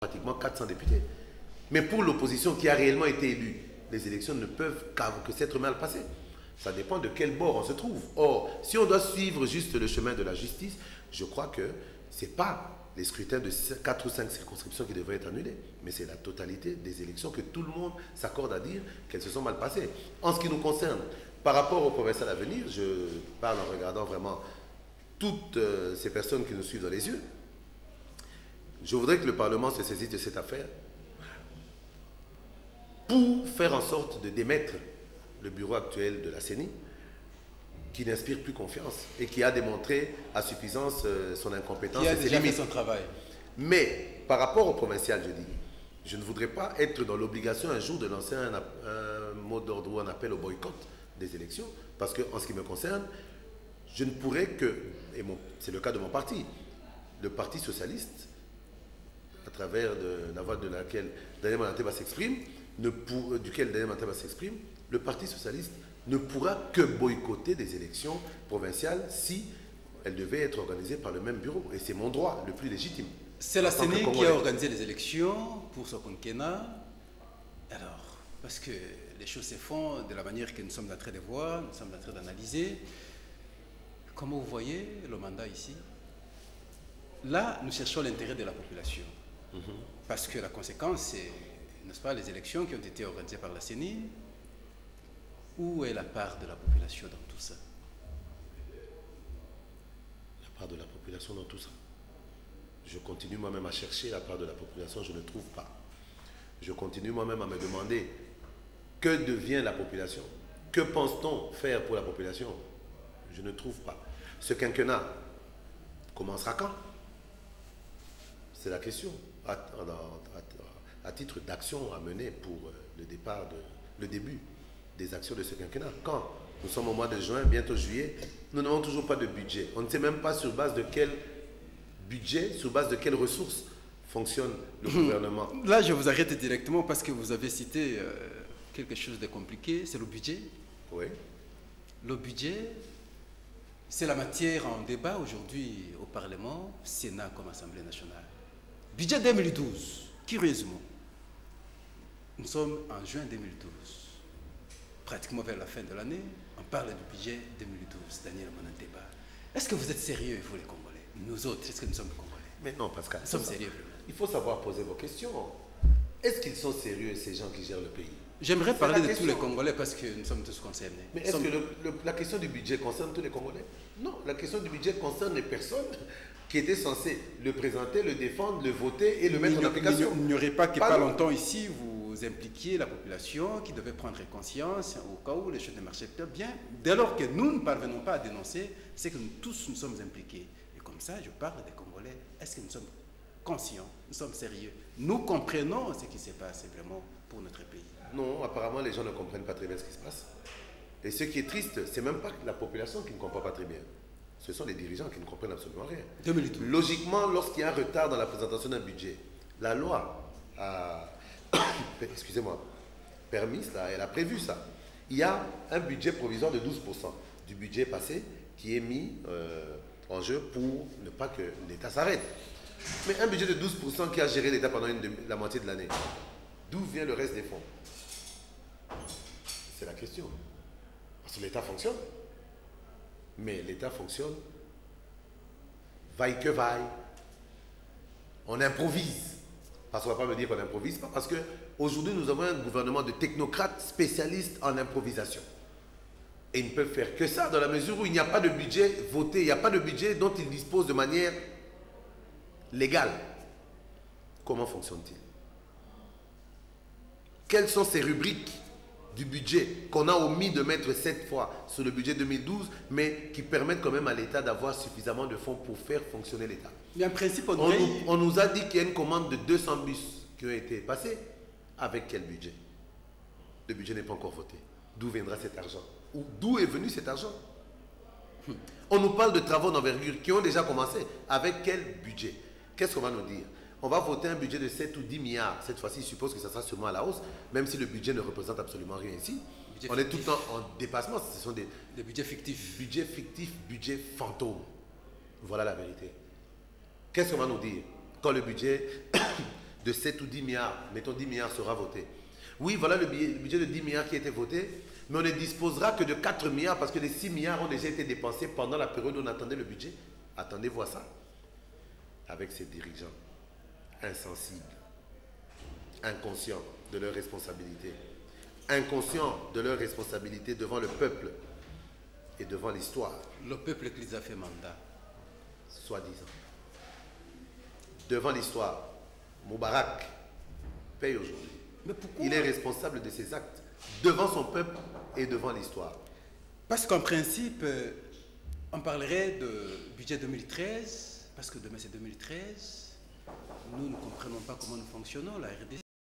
pratiquement 400 députés. Mais pour l'opposition qui a réellement été élue, les élections ne peuvent que s'être mal passées. Ça dépend de quel bord on se trouve. Or, si on doit suivre juste le chemin de la justice, je crois que ce n'est pas les scrutins de 4 ou 5 circonscriptions qui devraient être annulés, mais c'est la totalité des élections que tout le monde s'accorde à dire qu'elles se sont mal passées. En ce qui nous concerne, par rapport au provincial à venir, je parle en regardant vraiment toutes ces personnes qui nous suivent dans les yeux. Je voudrais que le Parlement se saisisse de cette affaire pour faire en sorte de démettre le bureau actuel de la CENI, qui n'inspire plus confiance et qui a démontré à suffisance son incompétence et ses limites. Qui a fait son travail. Mais par rapport au provincial, je dis, je ne voudrais pas être dans l'obligation un jour de lancer un mot d'ordre ou un appel au boycott des élections, parce qu'en ce qui me concerne, je ne pourrais que, et c'est le cas de mon parti, le Parti socialiste, à travers la voix de laquelle Daniel Mananteba s'exprime, duquel Daniel Mananteba s'exprime, le Parti socialiste ne pourra que boycotter des élections provinciales si elles devaient être organisées par le même bureau. Et c'est mon droit le plus légitime. C'est la CENI qui a organisé les élections pour ce quinquennat. Alors, parce que les choses se font de la manière que nous sommes en train de voir, nous sommes en train d'analyser. Comment vous voyez le mandat ici? Là, nous cherchons l'intérêt de la population. Parce que la conséquence, c'est, n'est-ce pas, les élections qui ont été organisées par la CENI. Où est la part de la population dans tout ça? La part de la population dans tout ça. Je continue moi-même à chercher la part de la population, je ne trouve pas. Je continue moi-même à me demander que devient la population? Que pense-t-on faire pour la population? Je ne trouve pas. Ce quinquennat commencera quand? C'est la question. À titre d'action à mener pour le début des actions de ce quinquennat. Quand nous sommes au mois de juin, bientôt juillet, nous n'avons toujours pas de budget. On ne sait même pas sur base de quel budget, sur base de quelles ressources fonctionne le gouvernement. Là, je vous arrête directement parce que vous avez cité quelque chose de compliqué, c'est le budget. Oui. Le budget, c'est la matière en débat aujourd'hui au Parlement, Sénat comme Assemblée nationale. Budget 2012, curieusement. Nous sommes en juin 2012. Pratiquement vers la fin de l'année, on parle du budget 2012, Daniel Mananteba. Est-ce que vous êtes sérieux, vous les Congolais? Nous autres, est-ce que nous sommes Congolais? Mais non, Pascal. Nous sommes sérieux. Il faut savoir poser vos questions. Est-ce qu'ils sont sérieux, ces gens qui gèrent le pays? J'aimerais parler de tous les Congolais parce que nous sommes tous concernés. Mais est-ce que la question du budget concerne tous les Congolais? Non, la question du budget concerne les personnes qui étaient censées le présenter, le défendre, le voter et le mettre en application. Il n'y aurait pas que pas longtemps ici, vous impliquiez la population qui devait prendre conscience au cas où les choses ne marchaient pas bien. Dès lors que nous ne parvenons pas à dénoncer, c'est que nous tous nous sommes impliqués. Et comme ça, je parle des Congolais. Est-ce que nous sommes conscients, nous sommes sérieux? Nous comprenons ce qui se passe vraiment pour notre pays. Non, apparemment, les gens ne comprennent pas très bien ce qui se passe. Et ce qui est triste, c'est même pas la population qui ne comprend pas très bien. Ce sont les dirigeants qui ne comprennent absolument rien. 2012. Logiquement, lorsqu'il y a un retard dans la présentation d'un budget, la loi a, excusez-moi, permis cela, elle a prévu ça. Il y a un budget provisoire de 12% du budget passé qui est mis en jeu pour ne pas que l'État s'arrête. Mais un budget de 12% qui a géré l'État pendant la moitié de l'année, d'où vient le reste des fonds? C'est la question. Parce que l'État fonctionne. Mais l'État fonctionne vaille que vaille. On improvise. Parce qu'on ne va pas me dire qu'on n'improvise pas. Parce qu'aujourd'hui, nous avons un gouvernement de technocrates spécialistes en improvisation. Et ils ne peuvent faire que ça dans la mesure où il n'y a pas de budget voté. Il n'y a pas de budget dont ils disposent de manière légale. Comment fonctionne-t-il? Quelles sont ces rubriques du budget qu'on a omis de mettre cette fois sur le budget 2012, mais qui permettent quand même à l'État d'avoir suffisamment de fonds pour faire fonctionner l'État? Il y a un principe, on nous a dit qu'il y a une commande de 200 bus qui ont été passés. Avec quel budget? Le budget n'est pas encore voté. D'où viendra cet argent? D'où est venu cet argent? On nous parle de travaux d'envergure qui ont déjà commencé. Avec quel budget? Qu'est-ce qu'on va nous dire? On va voter un budget de 7 ou 10 milliards. Cette fois-ci, je suppose que ça sera sûrement à la hausse, même si le budget ne représente absolument rien ici. On est tout le temps en dépassement. Ce sont des budgets fictifs. Budgets fictifs, budgets fantômes. Voilà la vérité. Qu'est-ce qu'on va nous dire quand le budget de 7 ou 10 milliards, mettons 10 milliards sera voté. Oui, voilà le budget de 10 milliards qui a été voté, mais on ne disposera que de 4 milliards parce que les 6 milliards ont déjà été dépensés pendant la période où on attendait le budget. Attendez voir ça. Avec ces dirigeants insensibles, inconscients de leurs responsabilités, inconscients de leurs responsabilités devant le peuple et devant l'histoire. Le peuple qui les a fait mandat. Soi-disant. Devant l'histoire, Moubarak paye aujourd'hui. Mais pourquoi? Il est responsable de ses actes devant son peuple et devant l'histoire. Parce qu'en principe, on parlerait de budget 2013, parce que demain c'est 2013. Nous ne comprenons pas comment nous fonctionnons, la RDC.